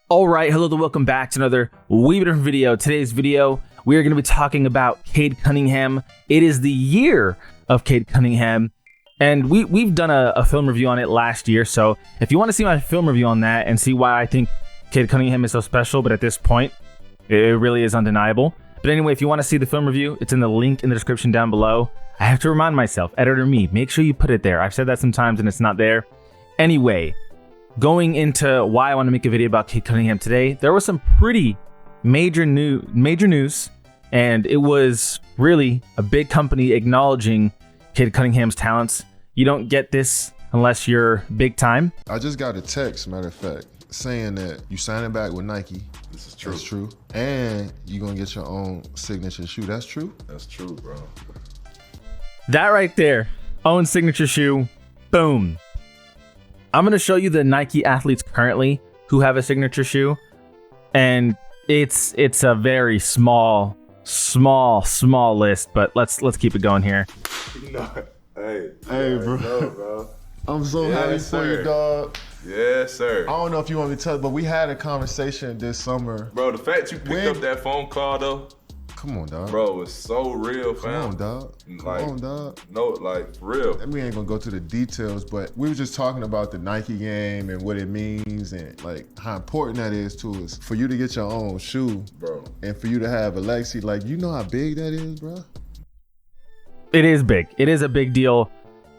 All right, hello and welcome back to another wee bit different video. Today's video, we are going to be talking about Cade Cunningham. It is the year of Cade Cunningham, and we've done a film review on it last year. So if you want to see my film review on that and see why I think Cade Cunningham is so special, but at this point, it really is undeniable. But anyway, if you want to see the film review, it's in the link in the description down below. I have to remind myself, editor me, make sure you put it there. I've said that sometimes and it's not there. Anyway, going into why I want to make a video about Cade Cunningham today, there was some pretty major news, and it was really a big company acknowledging Cade Cunningham's talents. You don't get this unless you're big time. I just got a text, matter of fact, saying that you signing back with Nike. This is true. That's true. And you're gonna get your own signature shoe. That's true? That's true, bro. That right there, own signature shoe, boom. I'm going to show you the Nike athletes currently who have a signature shoe, and it's a very small list, but let's keep it going here. Hey, bro. I'm so happy for you, dog. Yes, sir. I don't know if you want me to tell, but we had a conversation this summer. Bro, the fact you picked up that phone call though, come on, dog. bro, it's so real, fam. Come on, dog. Come on, dog. No, like, for real. And we ain't gonna go to the details, but we were just talking about the Nike game and what it means and like how important that is to us. For you to get your own shoe, Bro. and for you to have a legacy, like, you know how big that is, bro? It is big. It is a big deal.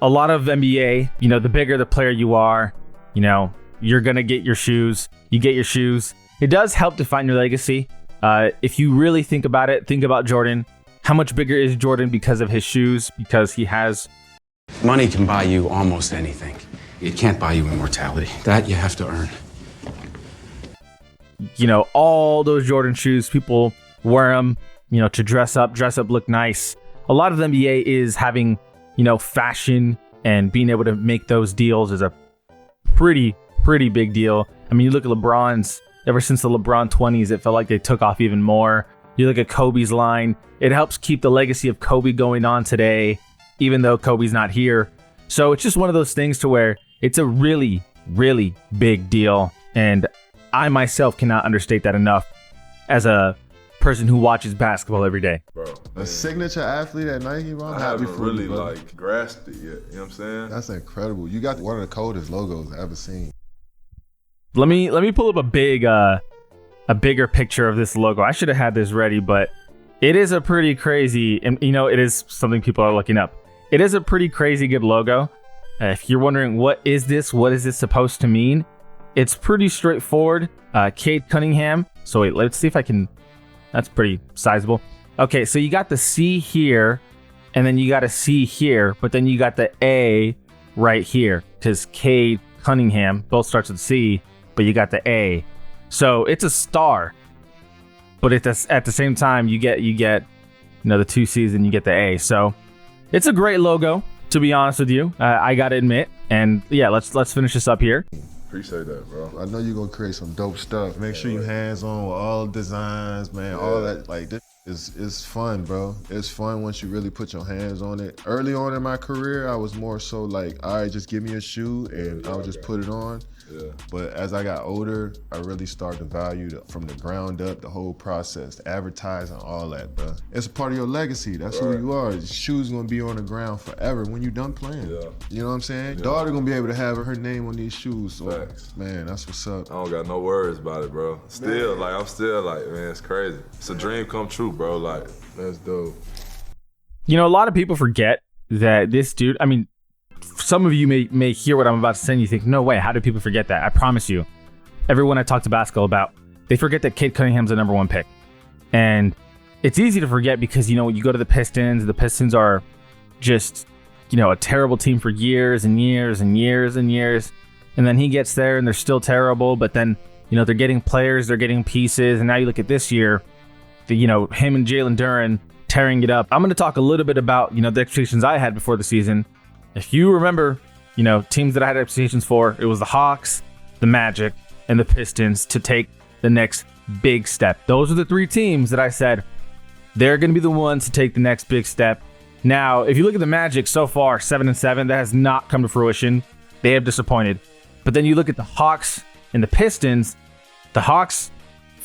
A lot of NBA, the bigger the player you are, you're going to get your shoes. You get your shoes. It does help define your legacy. If you really think about it, think about Jordan. How much bigger is Jordan because of his shoes? Because he has... Money can buy you almost anything. It can't buy you immortality. That you have to earn. All those Jordan shoes, people wear them, to dress up, look nice. A lot of the NBA is having, fashion, and being able to make those deals is a pretty big deal. I mean, you look at LeBron's, ever since the LeBron 20s, it felt like they took off even more. You look at Kobe's line, it helps keep the legacy of Kobe going on today, even though Kobe's not here. So it's just one of those things to where it's a really big deal. And I myself cannot understate that enough as a person who watches basketball every day. Bro, A signature athlete at Nike, bro. I haven't really grasped it yet. You know what I'm saying? That's incredible. You got one of the coldest logos I've ever seen. Let me pull up a bigger picture of this logo. I should have had this ready, but it is a pretty crazy, and it is something people are looking up. It is a pretty crazy good logo. If you're wondering what is this supposed to mean, it's pretty straightforward. Cade Cunningham. So wait, let's see if I can. That's pretty sizable. Okay, so you got the C here, and then you got a C here, but then you got the A right here, because Cade Cunningham both starts with C, but you got the A. So it's a star, but at the same time you get the two C's and you get the A. So it's a great logo, to be honest with you. I gotta admit. And yeah, let's finish this up here. Appreciate that, bro. I know you're gonna create some dope stuff. Make sure you hands on with all designs, man. All that, like, this is fun, bro. It's fun once you really put your hands on it. Early on in my career, I was more so like, all right, just give me a shoe and I'll just put it on. Yeah. But as I got older, I really started to value from the ground up, the whole process, the advertising, all that, bro. It's a part of your legacy. That's who you are. Your shoes gonna be on the ground forever when you done playing. Yeah. You know what I'm saying? Yeah. Daughter gonna be able to have her name on these shoes. So, Facts. man, that's what's up. I don't got no words about it, bro. I'm still like, man, it's crazy. It's a dream come true, bro. Like, that's dope. A lot of people forget that this dude, I mean, some of you may hear what I'm about to say and you think, no way, how do people forget that? I promise you, everyone I talk to basketball about, they forget that Cade Cunningham's the #1 pick. And it's easy to forget because, you go to the Pistons are just, a terrible team for years and years and years and years. And then he gets there and they're still terrible, but then, they're getting players, they're getting pieces. And now you look at this year, him and Jalen Duren tearing it up. I'm going to talk a little bit about, the expectations I had before the season. If you remember, teams that I had expectations for, it was the Hawks, the Magic, and the Pistons to take the next big step. Those are the three teams that I said they're going to be the ones to take the next big step. Now, if you look at the Magic so far, 7-7, that has not come to fruition. They have disappointed. But then you look at the Hawks and the Pistons, The Hawks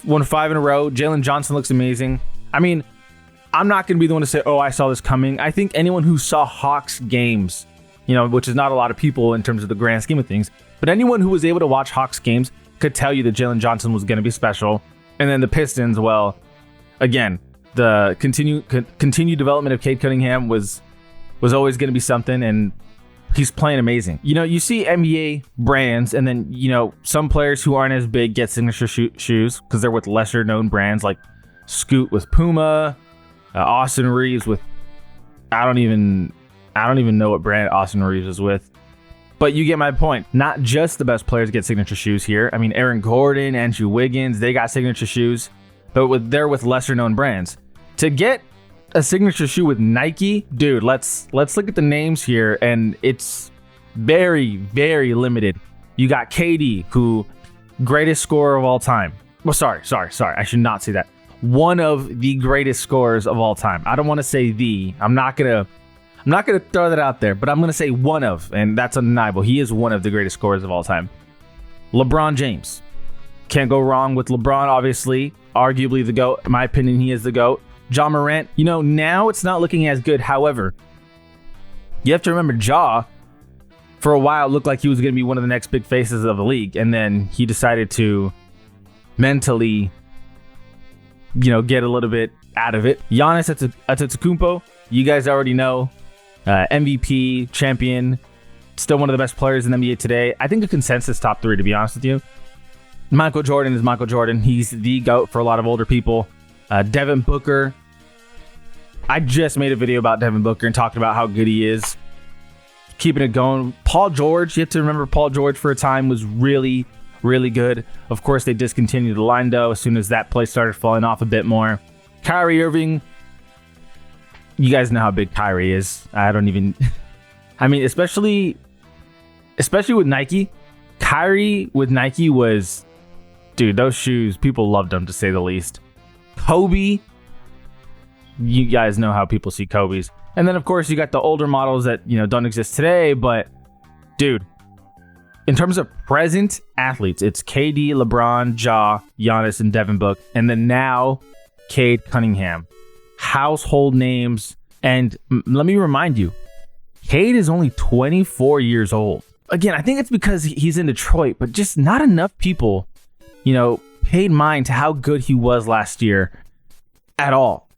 won 5 in a row. Jalen Johnson looks amazing. I mean, I'm not going to be the one to say, oh, I saw this coming. I think anyone who saw Hawks games, which is not a lot of people in terms of the grand scheme of things, but anyone who was able to watch Hawks games could tell you that Jalen Johnson was going to be special. And then the Pistons, well, again, the continued development of Cade Cunningham was always going to be something, and he's playing amazing. You see NBA brands, and then, some players who aren't as big get signature shoes because they're with lesser known brands, like Scoot with Puma, Austin Reeves with, I don't even know what brand Austin Reeves is with. But you get my point. Not just the best players get signature shoes here. I mean, Aaron Gordon, Andrew Wiggins, they got signature shoes, but they're with lesser known brands. To get a signature shoe with Nike, dude, let's look at the names here, and it's very, very limited. You got Cade, who greatest scorer of all time. Well, sorry. I should not say that. One of the greatest scorers of all time. I don't want to say the. I'm not gonna throw that out there, but I'm gonna say one of, and that's undeniable. He is one of the greatest scorers of all time. LeBron James. Can't go wrong with LeBron, obviously. Arguably the GOAT. In my opinion, he is the GOAT. Ja Morant. Now it's not looking as good. However, you have to remember Ja, for a while, looked like he was going to be one of the next big faces of the league. And then he decided to mentally, get a little bit out of it. Giannis Antetokounmpo, you guys already know. MVP, champion, still one of the best players in the NBA today. I think a consensus top 3, to be honest with you. Michael Jordan is Michael Jordan. He's the GOAT for a lot of older people. Devin Booker. I just made a video about Devin Booker and talked about how good he is. Keeping it going. Paul George, you have to remember Paul George for a time was really, really good. Of course, they discontinued the line, though, as soon as that play started falling off a bit more. Kyrie Irving. You guys know how big Kyrie is. Especially with Nike. Kyrie with Nike was, dude, those shoes, people loved them, to say the least. Kobe, you guys know how people see Kobe's. And then, of course, you got the older models that, don't exist today. But, dude, in terms of present athletes, it's KD, LeBron, Ja, Giannis, and Devin Booker. And then now, Cade Cunningham. Household names. And let me remind you, Cade is only 24 years old. Again, I think it's because he's in Detroit, but just not enough people, paid mind to how good he was last year at all.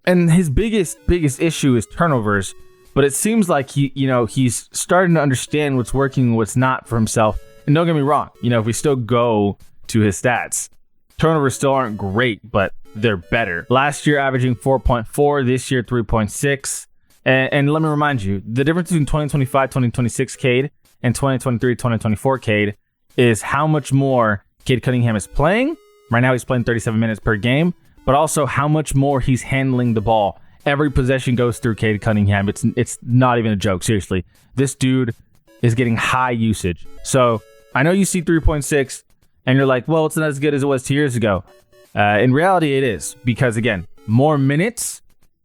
And his biggest issue is turnovers, but it seems like he's starting to understand what's working and what's not for himself. And don't get me wrong, if we still go to his stats, turnovers still aren't great, but they're better. Last year averaging 4.4, this year 3.6. And let me remind you, the difference between 2025-2026 Cade and 2023-2024 Cade is how much more Cade Cunningham is playing. Right now he's playing 37 minutes per game, but also how much more he's handling the ball. Every possession goes through Cade Cunningham. It's not even a joke. Seriously, this dude is getting high usage. So I know you see 3.6 and you're like, well, it's not as good as it was 2 years ago. In reality, it is, because again, more minutes,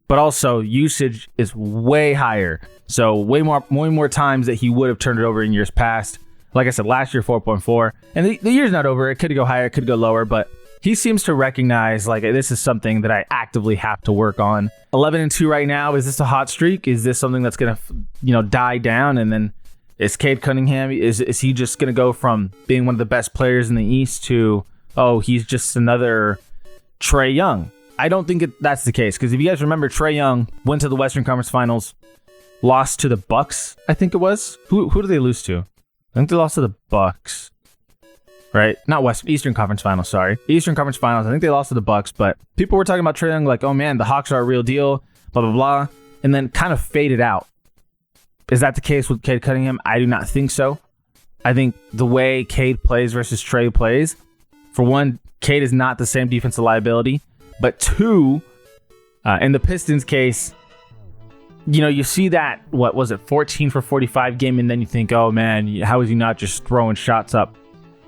but also usage is way higher. So way more times that he would have turned it over in years past. Like I said, last year 4.4, and the year's not over. It could go higher, it could go lower, but he seems to recognize like this is something that I actively have to work on. 11-2 right now. Is this a hot streak? Is this something that's gonna die down? And then is Cade Cunningham, is he just gonna go from being one of the best players in the East to, oh, he's just another Trae Young? I don't think that's the case, because if you guys remember, Trae Young went to the Western Conference Finals, lost to the Bucks, I think it was. Who did they lose to? I think they lost to the Bucks, right? Not Eastern Conference Finals, sorry. Eastern Conference Finals, I think they lost to the Bucks, but people were talking about Trae Young like, oh man, the Hawks are a real deal, blah, blah, blah, and then kind of faded out. Is that the case with Cade Cunningham? I do not think so. I think the way Cade plays versus Trae plays, for one, Cade is not the same defensive liability, but two, in the Pistons case, you see that, what was it, 14 for 45 game, and then you think, oh man, how is he not just throwing shots up?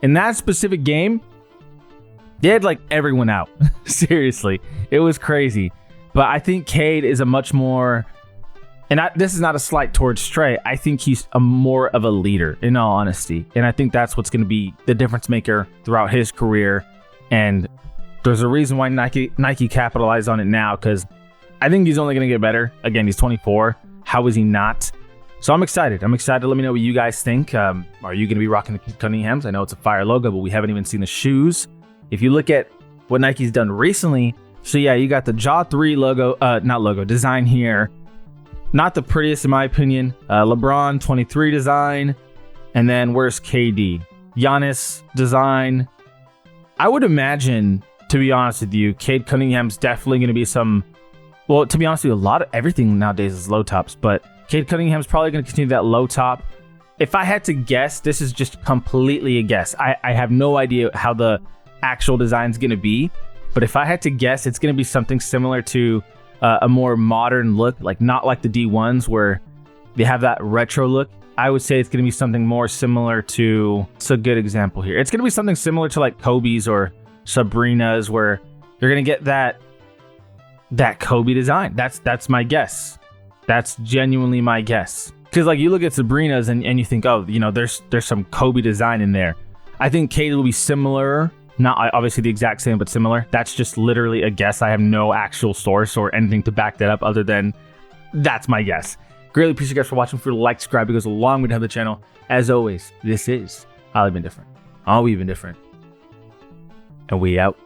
In that specific game, they had like everyone out. Seriously, it was crazy. But I think Cade is a much more And this is not a slight towards Trey. I think he's more of a leader, in all honesty. And I think that's what's going to be the difference maker throughout his career. And there's a reason why Nike capitalized on it now, because I think he's only going to get better. Again, he's 24. How is he not? So I'm excited. Let me know what you guys think. Are you going to be rocking the Cunninghams? I know it's a fire logo, but we haven't even seen the shoes. If you look at what Nike's done recently, so yeah, you got the Jaw 3 design here. Not the prettiest in my opinion. LeBron 23 design. And then where's KD? Giannis design. I would imagine, to be honest with you, Cade Cunningham's definitely going to be well, to be honest with you, a lot of everything nowadays is low tops, but Cade Cunningham's probably going to continue that low top. If I had to guess, this is just completely a guess. I have no idea how the actual design's going to be, but if I had to guess, it's going to be something similar to a more modern look, like not like the D1s where they have that retro look. I would say it's going to be something more similar to, it's a good example here. It's going to be something similar to like Kobe's or Sabrina's, where you're going to get that Kobe design. That's my guess. That's genuinely my guess. Because like you look at Sabrina's and you think, oh, you know, there's some Kobe design in there. I think Cade will be similar. Not obviously the exact same, but similar. That's just literally a guess. I have no actual source or anything to back that up other than that's my guess. Greatly appreciate you guys for watching. For like, subscribe, it goes a long way to help the channel. As always, this is I've Been Different. All we've been different. And we out.